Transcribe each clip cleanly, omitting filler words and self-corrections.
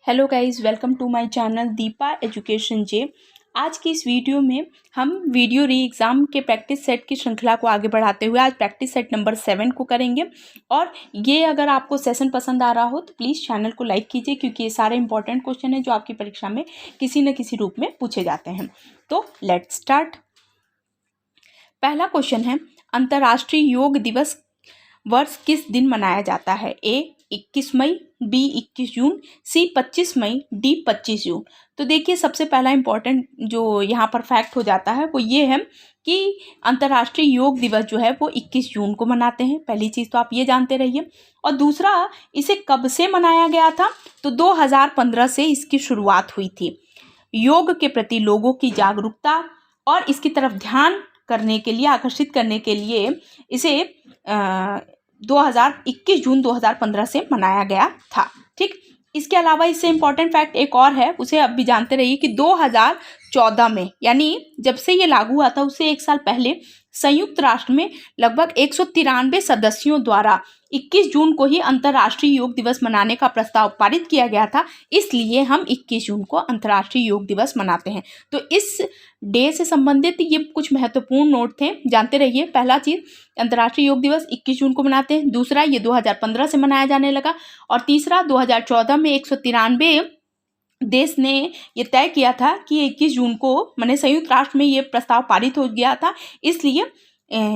Hello guys, welcome to my channel Deepa education जे। आज की इस वीडियो में हम वीडियो री एग्ज़ाम के प्रैक्टिस सेट की श्रृंखला को आगे बढ़ाते हुए आज प्रैक्टिस सेट नंबर 7 को करेंगे। और ये अगर आपको सेशन पसंद आ रहा हो तो प्लीज़ चैनल को लाइक कीजिए, क्योंकि ये सारे इंपॉर्टेंट क्वेश्चन हैं जो आपकी परीक्षा में किसी न किसी रूप में पूछे जाते हैं। तो लेट्स स्टार्ट। पहला क्वेश्चन है, अंतर्राष्ट्रीय योग दिवस वर्ष किस दिन मनाया जाता है? ए 21 मई, बी 21 जून, सी 25 मई, डी 25 जून। तो देखिए, सबसे पहला इंपॉर्टेंट जो यहाँ पर फैक्ट हो जाता है वो ये है कि अंतर्राष्ट्रीय योग दिवस जो है वो 21 जून को मनाते हैं। पहली चीज़ तो आप ये जानते रहिए। और दूसरा, इसे कब से मनाया गया था? तो 2015 से इसकी शुरुआत हुई थी। योग के प्रति लोगों की जागरूकता और इसकी तरफ ध्यान करने के लिए, आकर्षित करने के लिए इसे 21 जून 2015 से मनाया गया था। ठीक, इसके अलावा इससे इम्पॉर्टेंट फैक्ट एक और है, उसे अब भी जानते रहिए कि 2014 में, यानी जब से ये लागू हुआ था उससे एक साल पहले, संयुक्त राष्ट्र में लगभग 193 सदस्यों द्वारा 21 जून को ही अंतर्राष्ट्रीय योग दिवस मनाने का प्रस्ताव पारित किया गया था। इसलिए हम 21 जून को अंतर्राष्ट्रीय योग दिवस मनाते हैं। तो इस डे से संबंधित ये कुछ महत्वपूर्ण नोट थे, जानते रहिए। पहला चीज़, अंतर्राष्ट्रीय योग दिवस 21 जून को मनाते हैं। दूसरा, ये 2015 से मनाया जाने लगा। और तीसरा, 2014 में 193 देश ने ये तय किया था कि 21 जून को, माने संयुक्त राष्ट्र में ये प्रस्ताव पारित हो गया था, इसलिए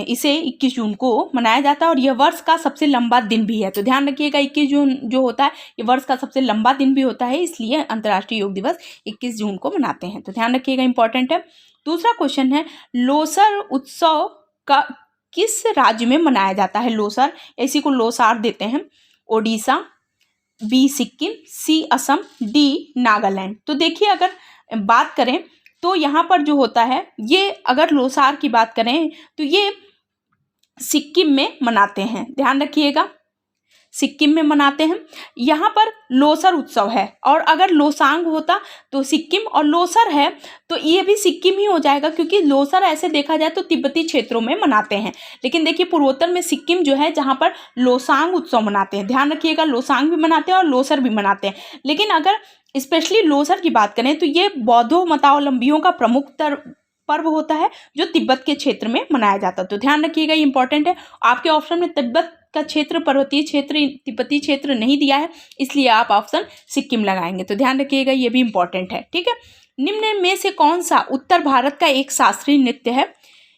इसे 21 जून को मनाया जाता है। और यह वर्ष का सबसे लंबा दिन भी है। तो ध्यान रखिएगा, 21 जून जो होता है ये वर्ष का सबसे लंबा दिन भी होता है, इसलिए अंतर्राष्ट्रीय योग दिवस 21 जून को मनाते हैं। तो ध्यान रखिएगा, इंपॉर्टेंट है। दूसरा क्वेश्चन है, लोसर उत्सव का किस राज्य में मनाया जाता है? लोसर, इसी को लोसार देते हैं। ओडिशा, बी सिक्किम, सी असम, डी नागालैंड। तो देखिए, अगर बात करें तो यहाँ पर जो होता है, ये अगर लोसार की बात करें तो ये सिक्किम में मनाते हैं। ध्यान रखिएगा, सिक्किम में मनाते हैं। यहाँ पर लोसर उत्सव है, और अगर लोसांग होता तो सिक्किम, और लोसर है तो ये भी सिक्किम ही हो जाएगा, क्योंकि लोसर ऐसे देखा जाए तो तिब्बती क्षेत्रों में मनाते हैं। लेकिन देखिए, पूर्वोत्तर में सिक्किम जो है जहाँ पर लोसांग उत्सव मनाते हैं। ध्यान रखिएगा, लोसांग भी मनाते हैं और लोसर भी मनाते हैं। लेकिन अगर स्पेशली लोसर की बात करें तो ये बौद्धों मतावलंबियों का प्रमुख पर्व होता है जो तिब्बत के क्षेत्र में मनाया जाता है। तो ध्यान रखिएगा, ये इंपॉर्टेंट है। आपके ऑप्शन में तिब्बत का क्षेत्र, पर्वतीय क्षेत्र, तिब्बती क्षेत्र नहीं दिया है, इसलिए आप ऑप्शन सिक्किम लगाएंगे। तो ध्यान रखिएगा, ये भी इंपॉर्टेंट है। ठीक है, निम्न में से कौन सा उत्तर भारत का एक शास्त्रीय नृत्य है?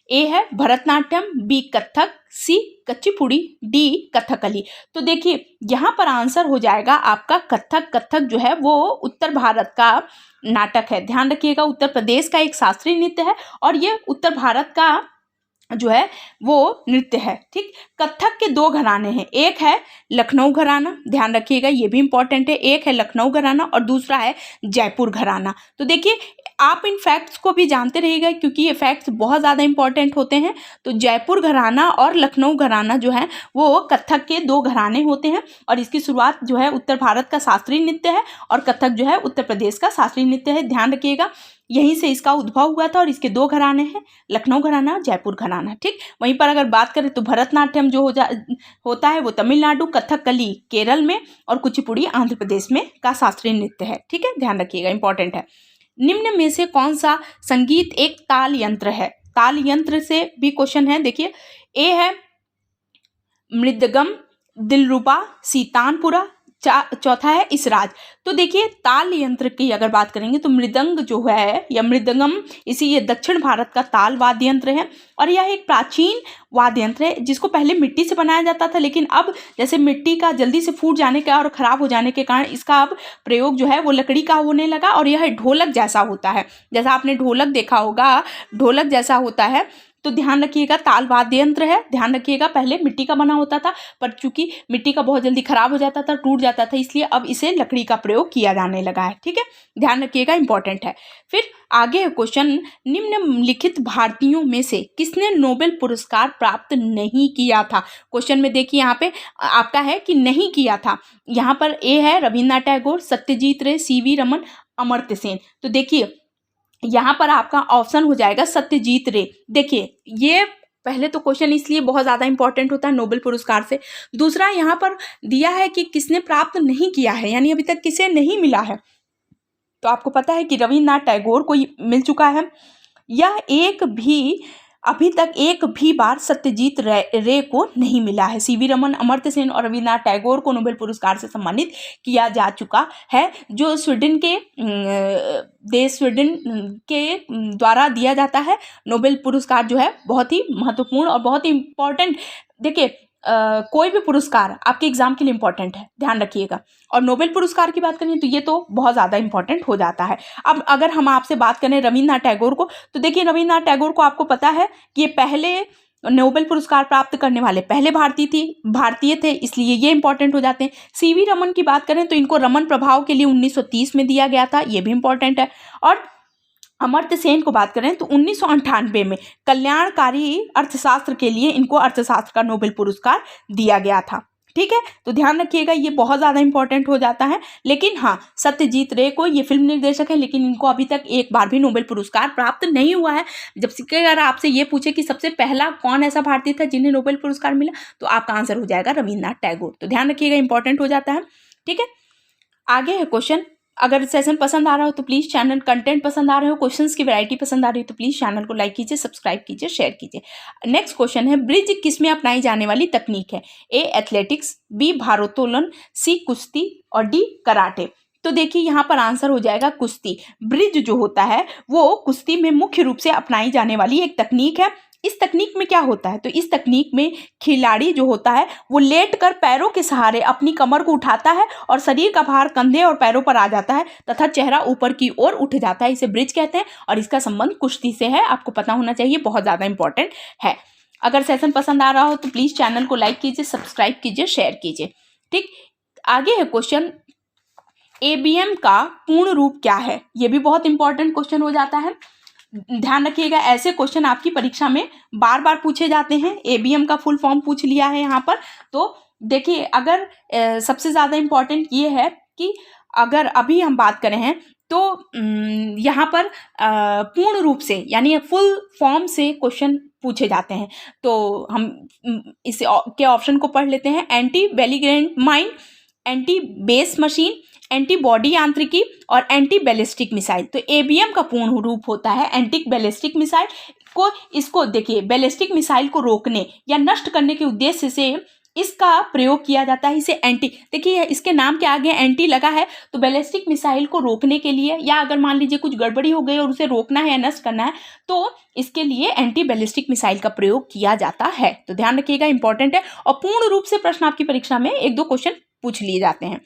ए है भरतनाट्यम, बी कथक, सी कुचिपुड़ी, डी कथकली। तो देखिए, यहाँ पर आंसर हो जाएगा आपका कथक। कथक जो है वो उत्तर भारत का नाटक है। ध्यान रखिएगा, उत्तर प्रदेश का एक शास्त्रीय नृत्य है और ये उत्तर भारत का जो है वो नृत्य है। ठीक, कथक के दो घराने हैं, एक है लखनऊ घराना, ध्यान रखिएगा, ये भी इंपॉर्टेंट है। एक है लखनऊ घराना और दूसरा है जयपुर घराना। तो देखिए, आप इन फैक्ट्स को भी जानते रहिएगा, क्योंकि ये फैक्ट्स बहुत ज़्यादा इंपॉर्टेंट होते हैं। तो जयपुर घराना और लखनऊ घराना जो है वो कथक के दो घराने होते हैं, और इसकी शुरुआत जो है उत्तर भारत का शास्त्रीय नृत्य है, और कथक जो है उत्तर प्रदेश का शास्त्रीय नृत्य है। ध्यान रखिएगा, यहीं से इसका उद्भव हुआ था, और इसके दो घराने हैं, लखनऊ घराना और जयपुर घराना। ठीक, वहीं पर अगर बात करें तो भरतनाट्यम जो होता है वो तमिलनाडु, कथकली केरल में, और कुचिपुड़ी आंध्र प्रदेश में का शास्त्रीय नृत्य है। ठीक है, ध्यान रखिएगा, इंपॉर्टेंट है। निम्न में से कौन सा संगीत एक ताल यंत्र है? ताल यंत्र से भी क्वेश्चन है। देखिए, ए है मृदगम, दिलरुबा, सी तानपुरा, चौथा है इसराज। तो देखिए, ताल यंत्र की अगर बात करेंगे तो मृदंग जो है या मृदंगम, इसी ये दक्षिण भारत का ताल वाद्य यंत्र है, और यह एक प्राचीन वाद्य यंत्र है जिसको पहले मिट्टी से बनाया जाता था, लेकिन अब जैसे मिट्टी का जल्दी से फूट जाने का और ख़राब हो जाने के कारण इसका अब प्रयोग जो है वो लकड़ी का होने लगा, और यह ढोलक जैसा होता है। जैसा आपने ढोलक देखा होगा, ढोलक जैसा होता है। तो ध्यान रखिएगा, ताल वाद्य यंत्र है। ध्यान रखिएगा, पहले मिट्टी का बना होता था, पर चूंकि मिट्टी का बहुत जल्दी खराब हो जाता था, टूट जाता था, इसलिए अब इसे लकड़ी का प्रयोग किया जाने लगा है। ठीक है, ध्यान रखिएगा, इंपॉर्टेंट है। फिर आगे है क्वेश्चन, निम्नलिखित भारतीयों में से किसने नोबेल पुरस्कार प्राप्त नहीं किया था? क्वेश्चन में देखिए, यहाँ पे आपका है कि नहीं किया था। यहाँ पर ए है रविन्द्रनाथ टैगोर, सत्यजीत रे, सीवी रमन, अमर्त्य सेन। तो देखिए, यहाँ पर आपका ऑप्शन हो जाएगा सत्यजीत रे। देखिए, ये पहले तो क्वेश्चन इसलिए बहुत ज़्यादा इंपॉर्टेंट होता है नोबेल पुरस्कार से। दूसरा यहाँ पर दिया है कि किसने प्राप्त नहीं किया है, यानी अभी तक किसे नहीं मिला है। तो आपको पता है कि रविन्द्रनाथ टैगोर को मिल चुका है। यह अभी तक एक भी बार सत्यजीत रे को नहीं मिला है। सीवी रमन, अमर्त्य सेन और रविन्द्रनाथ टैगोर को नोबेल पुरस्कार से सम्मानित किया जा चुका है, जो स्वीडन के द्वारा दिया जाता है। नोबेल पुरस्कार जो है बहुत ही महत्वपूर्ण और बहुत ही इम्पोर्टेंट। देखिए कोई भी पुरस्कार आपके एग्जाम के लिए इंपॉर्टेंट है, ध्यान रखिएगा। और नोबेल पुरस्कार की बात करें तो ये तो बहुत ज़्यादा इंपॉर्टेंट हो जाता है। अब अगर हम आपसे बात करें रविन्द्रनाथ टैगोर को, तो देखिए रविन्द्रनाथ टैगोर को आपको पता है कि ये पहले नोबेल पुरस्कार प्राप्त करने वाले पहले भारतीय थे, इसलिए ये इंपॉर्टेंट हो जाते हैं। सीवी रमन की बात करें तो इनको रमन प्रभाव के लिए 1930 में दिया गया था, ये भी इंपॉर्टेंट है। और अमर्त्य सेन को बात करें तो 1998 में कल्याणकारी अर्थशास्त्र के लिए इनको अर्थशास्त्र का नोबेल पुरस्कार दिया गया था। ठीक है, तो ध्यान रखिएगा, ये बहुत ज़्यादा इंपॉर्टेंट हो जाता है। लेकिन हाँ, सत्यजीत रे को, ये फिल्म निर्देशक है, लेकिन इनको अभी तक एक बार भी नोबेल पुरस्कार प्राप्त नहीं हुआ है। जब अगर आपसे ये पूछे कि सबसे पहला कौन ऐसा भारतीय था जिन्हें नोबेल पुरस्कार मिला, तो आपका आंसर हो जाएगा रविन्द्रनाथ टैगोर। तो ध्यान रखिएगा, इंपॉर्टेंट हो जाता है। ठीक है, आगे है क्वेश्चन। अगर सेशन पसंद आ रहा हो तो प्लीज़ चैनल, कंटेंट पसंद आ रहे हो, क्वेश्चंस की वैरायटी पसंद आ रही हो तो प्लीज़ चैनल को लाइक कीजिए, सब्सक्राइब कीजिए, शेयर कीजिए। नेक्स्ट क्वेश्चन है, ब्रिज किसमें अपनाई जाने वाली तकनीक है? ए एथलेटिक्स, बी भारोत्तोलन, सी कुश्ती और डी कराटे। तो देखिए यहाँ पर आंसर हो जाएगा कुश्ती। ब्रिज जो होता है वो कुश्ती में मुख्य रूप से अपनाई जाने वाली एक तकनीक है। इस तकनीक में क्या होता है, तो इस तकनीक में खिलाड़ी जो होता है वो लेट कर पैरों के सहारे अपनी कमर को उठाता है और शरीर का भार कंधे और पैरों पर आ जाता है तथा चेहरा ऊपर की ओर उठ जाता है। इसे ब्रिज कहते हैं और इसका संबंध कुश्ती से है, आपको पता होना चाहिए, बहुत ज़्यादा इंपॉर्टेंट है। अगर सेशन पसंद आ रहा हो तो प्लीज़ चैनल को लाइक कीजिए, सब्सक्राइब कीजिए, शेयर कीजिए। ठीक, आगे है क्वेश्चन, ABM का पूर्ण रूप क्या है? ये भी बहुत इंपॉर्टेंट क्वेश्चन हो जाता है। ध्यान रखिएगा, ऐसे क्वेश्चन आपकी परीक्षा में बार बार पूछे जाते हैं। ABM का फुल फॉर्म पूछ लिया है यहाँ पर। तो देखिए, अगर सबसे ज़्यादा इम्पॉर्टेंट ये है कि अगर अभी हम बात करें हैं तो यहाँ पर पूर्ण रूप से यानी फुल फॉर्म से क्वेश्चन पूछे जाते हैं। तो हम इसे के ऑप्शन को पढ़ लेते हैं। Anti belligerent mine, anti base machine, antibody यांत्रिकी और एंटी बैलिस्टिक मिसाइल। तो ABM का पूर्ण रूप होता है एंटी बैलिस्टिक मिसाइल। इसको देखिए, बैलिस्टिक मिसाइल को रोकने या नष्ट करने के उद्देश्य से इसका प्रयोग किया जाता है। इसे एंटी, देखिए इसके नाम के आगे एंटी लगा है, तो बैलिस्टिक मिसाइल को रोकने के लिए, या अगर मान लीजिए कुछ गड़बड़ी हो गई और उसे रोकना है या नष्ट करना है, तो इसके लिए एंटी बैलिस्टिक मिसाइल का प्रयोग किया जाता है। तो ध्यान रखिएगा, इंपॉर्टेंट है। और पूर्ण रूप से प्रश्न आपकी परीक्षा में 1-2 क्वेश्चन पूछ लिए जाते हैं।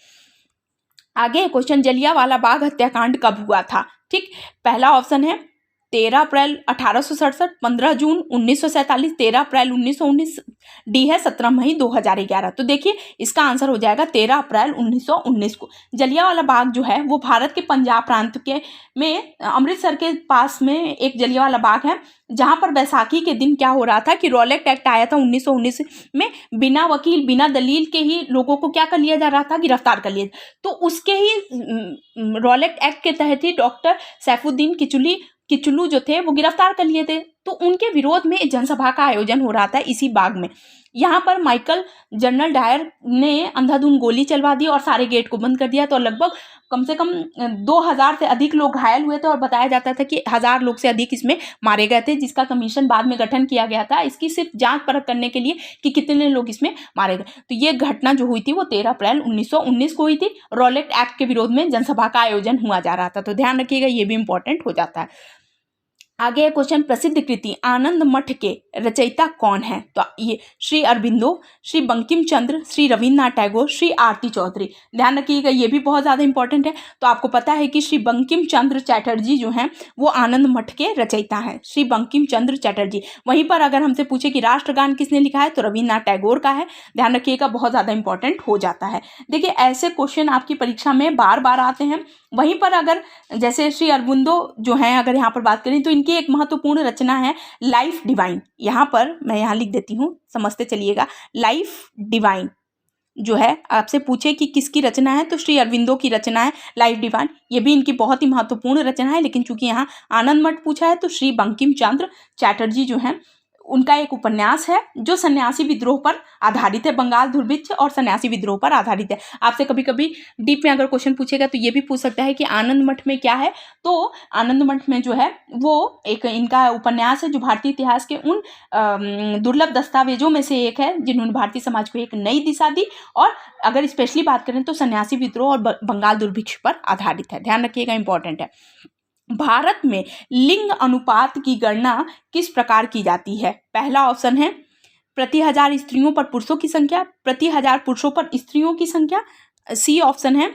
आगे क्वेश्चन, जलियांवाला बाग हत्याकांड कब हुआ था? ठीक, पहला ऑप्शन है 13 अप्रैल 1867, 15 जून 1947, 13 अप्रैल 1919, डी है 17 मई 2011। तो देखिए इसका आंसर हो जाएगा 13 अप्रैल 1919 को। जलियांवाला बाग जो है वो भारत के पंजाब प्रांत के में अमृतसर के पास में एक जलियांवाला बाग है, जहां पर बैसाखी के दिन क्या हो रहा था कि रॉलेट एक्ट आया था 1919 में। बिना वकील, बिना दलील के ही लोगों को क्या कर लिया जा रहा था, गिरफ्तार कर लिया। तो उसके ही रॉलेट एक्ट के तहत ही डॉक्टर सैफुद्दीन किचलू जो थे वो गिरफ्तार कर लिए थे। तो उनके विरोध में जनसभा का आयोजन हो रहा था इसी बाग में। यहाँ पर माइकल जनरल डायर ने अंधाधुंध गोली चलवा दी और सारे गेट को बंद कर दिया। तो लगभग कम से कम 2000 से अधिक लोग घायल हुए थे और बताया जाता था कि 1000 लोग से अधिक इसमें मारे गए थे, जिसका कमीशन बाद में गठन किया गया था इसकी सिर्फ जांच परख करने के लिए कि कितने लोग इसमें मारे गए। तो ये घटना जो हुई थी वो 13 अप्रैल 1919 को हुई थी। रॉलेट एक्ट के विरोध में जनसभा का आयोजन हुआ जा रहा था। तो ध्यान रखिएगा, ये भी इंपॉर्टेंट हो जाता है। आगे क्वेश्चन, प्रसिद्ध कृति आनंद मठ के रचयिता कौन है? तो ये श्री अरबिंदो, श्री बंकिम चंद्र, श्री रविन्द्रनाथ टैगोर, श्री आरती चौधरी। ध्यान रखिएगा, ये भी बहुत ज़्यादा इंपॉर्टेंट है। तो आपको पता है कि श्री बंकिम चंद्र चैटर्जी जो हैं वो आनंद मठ के रचयिता हैं, श्री बंकिम चंद्र चैटर्जी। वहीं पर अगर हमसे पूछे कि राष्ट्रगान किसने लिखा है, तो रविन्द्रनाथ टैगोर का है। ध्यान रखिएगा, बहुत ज़्यादा इंपॉर्टेंट हो जाता है। देखिए ऐसे क्वेश्चन आपकी परीक्षा में बार बार आते हैं। वहीं पर अगर जैसे श्री अरबिंदो जो हैं, अगर यहाँ पर बात करें तो इनकी एक महत्वपूर्ण रचना है लाइफ डिवाइन। यहाँ पर मैं यहाँ लिख देती हूँ, समझते चलिएगा। लाइफ डिवाइन जो है, आपसे पूछे कि किसकी रचना है, तो श्री अरबिंदो की रचना है लाइफ डिवाइन। ये भी इनकी बहुत ही महत्वपूर्ण रचना है, लेकिन चूंकि यहाँ आनंद मठ पूछा है तो श्री बंकिम चंद्र चैटर्जी जो हैं उनका एक उपन्यास है जो सन्यासी विद्रोह पर आधारित है, बंगाल दुर्भिक्ष और सन्यासी विद्रोह पर आधारित है। आपसे कभी कभी डीप में अगर क्वेश्चन पूछेगा तो ये भी पूछ सकता है कि आनंद मठ में क्या है। तो आनंद मठ में जो है वो एक इनका उपन्यास है जो भारतीय इतिहास के उन दुर्लभ दस्तावेजों में से एक है जिन्होंने भारतीय समाज को एक नई दिशा दी, और अगर स्पेशली बात करें तो सन्यासी विद्रोह और बंगाल दुर्भिक्ष पर आधारित है। ध्यान रखिएगा, इंपॉर्टेंट है। भारत में लिंग अनुपात की गणना किस प्रकार की जाती है? पहला ऑप्शन है प्रति 1000 स्त्रियों पर पुरुषों की संख्या, प्रति 1000 पुरुषों पर स्त्रियों की संख्या। सी ऑप्शन है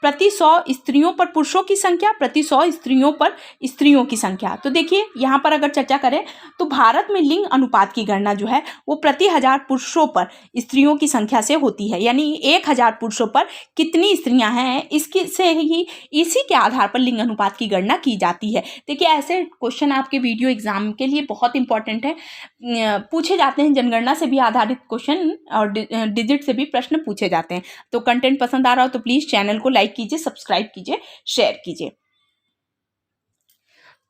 प्रति 100 स्त्रियों पर पुरुषों की संख्या, प्रति 100 स्त्रियों पर स्त्रियों की संख्या। तो देखिए यहाँ पर अगर चर्चा करें तो भारत में लिंग अनुपात की गणना जो है वो प्रति 1000 पुरुषों पर स्त्रियों की संख्या से होती है, यानी 1000 पुरुषों पर कितनी स्त्रियां हैं इसकी से ही इसी के आधार पर लिंग अनुपात की गणना की जाती है। देखिए ऐसे क्वेश्चन आपके वीडियो एग्जाम के लिए बहुत इंपॉर्टेंट है, पूछे जाते हैं। जनगणना से भी आधारित क्वेश्चन और डिजिट से भी प्रश्न पूछे जाते हैं। तो कंटेंट पसंद आ रहा हो तो प्लीज चैनल को लाइक कीजिए, सब्सक्राइब कीजिए, शेयर कीजिए।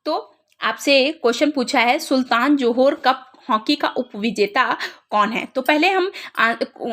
तो आपसे क्वेश्चन पूछा है सुल्तान जोहोर कप हॉकी का उपविजेता कौन है? तो पहले हम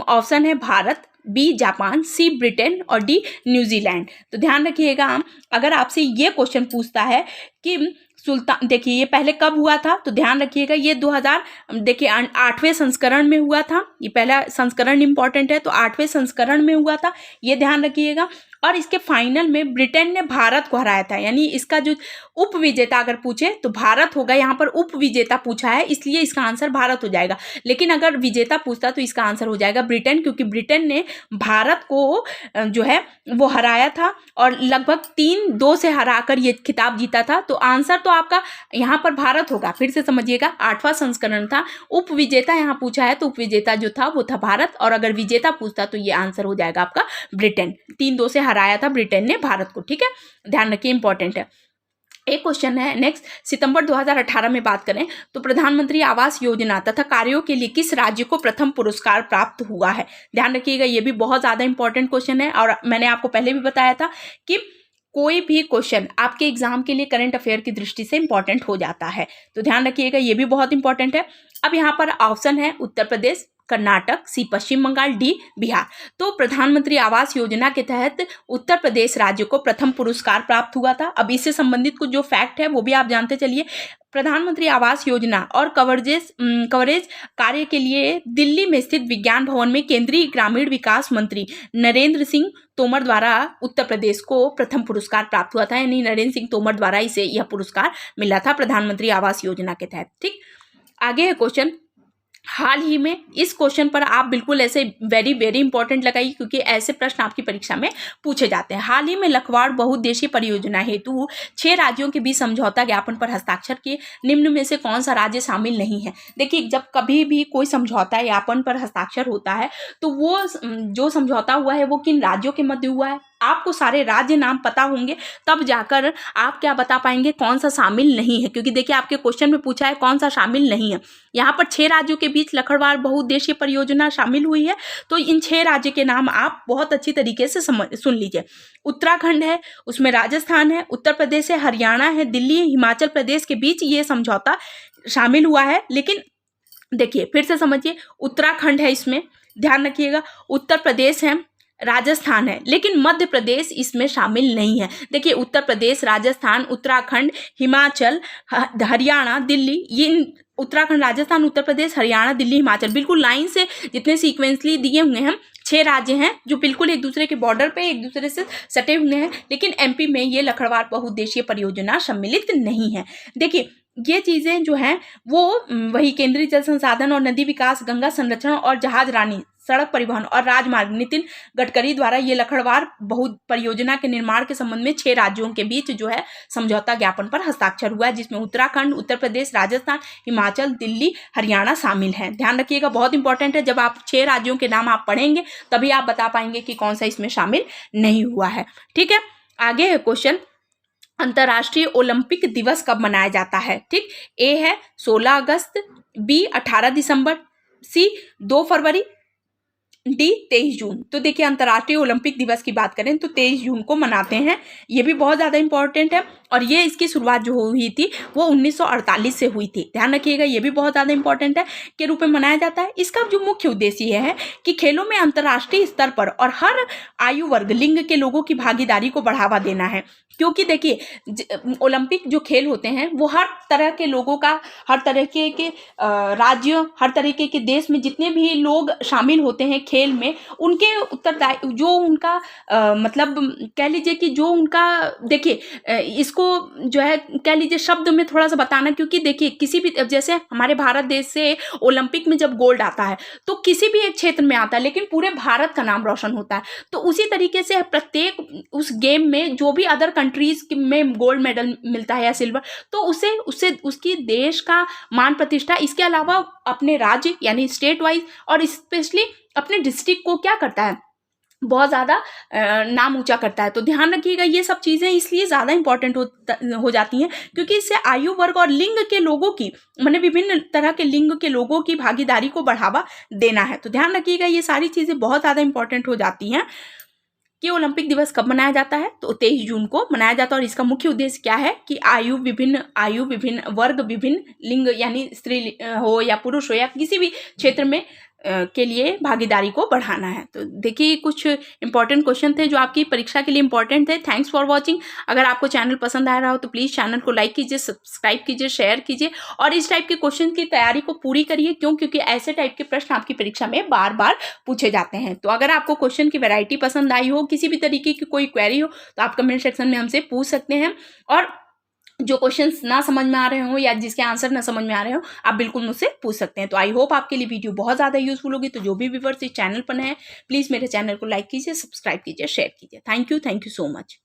ऑप्शन है भारत, बी जापान, सी ब्रिटेन और डी न्यूजीलैंड। तो ध्यान रखिएगा, अगर आपसे ये क्वेश्चन पूछता है कि सुल्तान, देखिए ये पहले कब हुआ था, तो ध्यान रखिएगा ये 2000 देखिए 8वें संस्करण में हुआ था। ये पहला संस्करण इंपॉर्टेंट है, तो 8वें संस्करण में हुआ था, ये ध्यान रखिएगा। और इसके फाइनल में ब्रिटेन ने भारत को हराया था, यानी इसका जो उप विजेता अगर पूछे तो भारत होगा। यहाँ पर उप विजेता पूछा है इसलिए इसका आंसर भारत हो जाएगा, लेकिन अगर विजेता पूछता तो इसका आंसर हो जाएगा ब्रिटेन, क्योंकि ब्रिटेन ने भारत को जो है वो हराया था और लगभग 3-2 से हराकर ये खिताब जीता था। तो आंसर तो आपका यहाँ पर भारत होगा। फिर से समझिएगा, 8वां संस्करण था, उप विजेता यहाँ पूछा है तो उप विजेता जो था वो था भारत, और अगर विजेता पूछता तो ये आंसर हो जाएगा आपका ब्रिटेन। 3-2 से हराया था ब्रिटेन ने भारत को, ठीक है, ध्यान रखिए, इंपॉर्टेंट है। एक क्वेश्चन है नेक्स्ट, सितंबर 2018 में बात करें तो प्रधानमंत्री आवास योजना तथा कार्यों के लिए किस राज्य को प्रथम पुरस्कार प्राप्त हुआ है? ध्यान रखिएगा, ये भी बहुत ज्यादा इंपॉर्टेंट क्वेश्चन है, और मैंने आपको पहले भी बताया था कि कोई भी क्वेश्चन आपके एग्जाम के लिए करंट अफेयर की दृष्टि से इंपॉर्टेंट हो जाता है, तो ध्यान रखिएगा, ये भी बहुत इंपॉर्टेंट है। अब यहाँ पर ऑप्शन है उत्तर प्रदेश, कर्नाटक, सी पश्चिम बंगाल, डी बिहार। तो प्रधानमंत्री आवास योजना के तहत उत्तर प्रदेश राज्य को प्रथम पुरस्कार प्राप्त हुआ था। अब इससे संबंधित कुछ जो फैक्ट है वो भी आप जानते चलिए। प्रधानमंत्री आवास योजना और कवरेज कार्य के लिए दिल्ली में स्थित विज्ञान भवन में केंद्रीय ग्रामीण विकास मंत्री नरेंद्र सिंह तोमर द्वारा उत्तर प्रदेश को प्रथम पुरस्कार प्राप्त हुआ था, यानी नरेंद्र सिंह तोमर द्वारा इसे यह पुरस्कार मिला था प्रधानमंत्री आवास योजना के तहत। ठीक, आगे है क्वेश्चन। हाल ही में, इस क्वेश्चन पर आप बिल्कुल ऐसे वेरी वेरी इंपॉर्टेंट लगाइए क्योंकि ऐसे प्रश्न आपकी परीक्षा में पूछे जाते हैं। हाल ही में लखवाड़ बहुउद्देशीय परियोजना हेतु 6 राज्यों के बीच समझौता ज्ञापन पर हस्ताक्षर किए, निम्न में से कौन सा राज्य शामिल नहीं है? देखिए, जब कभी भी कोई समझौता ज्ञापन पर हस्ताक्षर होता है तो वो जो समझौता हुआ है वो किन राज्यों के मध्य हुआ है, आपको सारे राज्य नाम पता होंगे तब जाकर आप क्या बता पाएंगे कौन सा शामिल नहीं है, क्योंकि देखिए आपके क्वेश्चन में पूछा है कौन सा शामिल नहीं है। यहाँ पर 6 राज्यों के बीच लखवाड़ बहुउद्देशीय परियोजना शामिल हुई है, तो इन 6 राज्य के नाम आप बहुत अच्छी तरीके से सुन लीजिए। उत्तराखंड है, उसमें राजस्थान है, उत्तर प्रदेश है, हरियाणा है, दिल्ली, हिमाचल प्रदेश के बीच ये समझौता शामिल हुआ है। लेकिन देखिए फिर से समझिए, उत्तराखंड है, इसमें ध्यान रखिएगा, उत्तर प्रदेश है, राजस्थान है, लेकिन मध्य प्रदेश इसमें शामिल नहीं है। देखिए उत्तर प्रदेश, राजस्थान, उत्तराखंड, हिमाचल, हरियाणा, दिल्ली, ये उत्तराखंड, राजस्थान, उत्तर प्रदेश, हरियाणा, दिल्ली, हिमाचल बिल्कुल लाइन से जितने सीक्वेंसली दिए हुए हैं 6 राज्य हैं जो बिल्कुल एक दूसरे के बॉर्डर पे एक दूसरे से सटे हुए हैं, लेकिन एमपी में ये लखवाड़ बहुउद्देशीय परियोजना सम्मिलित नहीं है। देखिए ये चीज़ें जो हैं वो वही केंद्रीय जल संसाधन और नदी विकास, गंगा संरक्षण और जहाज रानी, सड़क परिवहन और राजमार्ग नितिन गडकरी द्वारा ये लखवाड़ बहु परियोजना के निर्माण के संबंध में 6 राज्यों के बीच जो है समझौता ज्ञापन पर हस्ताक्षर हुआ है, जिसमें उत्तराखंड, उत्तर प्रदेश, राजस्थान, हिमाचल, दिल्ली, हरियाणा शामिल हैं। ध्यान रखिएगा, बहुत इंपॉर्टेंट है, जब आप 6 राज्यों के नाम आप पढ़ेंगे तभी आप बता पाएंगे कि कौन सा इसमें शामिल नहीं हुआ है। ठीक है, आगे है क्वेश्चन, अंतर्राष्ट्रीय ओलंपिक दिवस कब मनाया जाता है? ठीक, ए है 16 अगस्त, बी 18 दिसंबर, सी 2 फरवरी, डी 23 जून। तो देखिए अंतर्राष्ट्रीय ओलंपिक दिवस की बात करें तो 23 जून को मनाते हैं, ये भी बहुत ज़्यादा इंपॉर्टेंट है। और ये इसकी शुरुआत जो हुई थी वो 1948 से हुई थी, ध्यान रखिएगा, ये भी बहुत ज़्यादा इंपॉर्टेंट है, के रूप में मनाया जाता है। इसका जो मुख्य उद्देश्य ये है कि खेलों में अंतर्राष्ट्रीय स्तर पर और हर आयु वर्ग लिंग के लोगों की भागीदारी को बढ़ावा देना है। क्योंकि देखिए ओलंपिक जो खेल होते हैं वो हर तरह के लोगों का, हर तरह के राज्य, हर तरीके के देश में जितने भी लोग शामिल होते हैं खेल में, उनके उत्तरदायी जो उनका मतलब कह लीजिए कि जो उनका, देखिए इसको जो है कह लीजिए शब्द में थोड़ा सा बताना, क्योंकि देखिए किसी भी, जैसे हमारे भारत देश से ओलंपिक में जब गोल्ड आता है तो किसी भी एक क्षेत्र में आता है लेकिन पूरे भारत का नाम रोशन होता है। तो उसी तरीके से प्रत्येक उस गेम में जो भी अदर कंट्रीज में गोल्ड मेडल मिलता है या सिल्वर, तो उसे उसकी देश का मान प्रतिष्ठा, इसके अलावा अपने राज्य यानी स्टेट वाइज और स्पेशली अपने डिस्ट्रिक्ट को क्या करता है, बहुत ज़्यादा नाम ऊंचा करता है। तो ध्यान रखिएगा ये सब चीज़ें इसलिए ज़्यादा इंपॉर्टेंट हो जाती हैं क्योंकि इससे आयु वर्ग और लिंग के लोगों की, माने विभिन्न तरह के लिंग के लोगों की भागीदारी को बढ़ावा देना है। तो ध्यान रखिएगा ये सारी चीज़ें बहुत ज़्यादा इंपॉर्टेंट हो जाती हैं कि ओलंपिक दिवस कब मनाया जाता है, तो 23 जून को मनाया जाता है। और इसका मुख्य उद्देश्य क्या है कि विभिन्न वर्ग, विभिन्न लिंग यानी स्त्री हो या पुरुष हो या किसी भी क्षेत्र में के लिए भागीदारी को बढ़ाना है। तो देखिए कुछ इंपॉर्टेंट क्वेश्चन थे जो आपकी परीक्षा के लिए इंपॉर्टेंट थे। Thanks for watching. अगर आपको चैनल पसंद आ रहा हो तो प्लीज़ चैनल को लाइक कीजिए, सब्सक्राइब कीजिए, शेयर कीजिए और इस टाइप के क्वेश्चन की तैयारी को पूरी करिए। क्यों? क्योंकि ऐसे टाइप के प्रश्न आपकी परीक्षा में बार बार पूछे जाते हैं। तो अगर आपको क्वेश्चन की वैरायटी पसंद आई हो, किसी भी तरीके की कोई क्वेरी हो, तो आप कमेंट सेक्शन में हमसे पूछ सकते हैं। और जो क्वेश्चंस ना समझ में आ रहे हो या जिसके आंसर ना समझ में आ रहे हो, आप बिल्कुल मुझसे पूछ सकते हैं। तो आई होप आपके लिए वीडियो बहुत ज़्यादा यूजफुल होगी। तो जो भी व्यूअर्स इस चैनल पर हैं, प्लीज़ मेरे चैनल को लाइक कीजिए, सब्सक्राइब कीजिए, शेयर कीजिए। Thank you so much.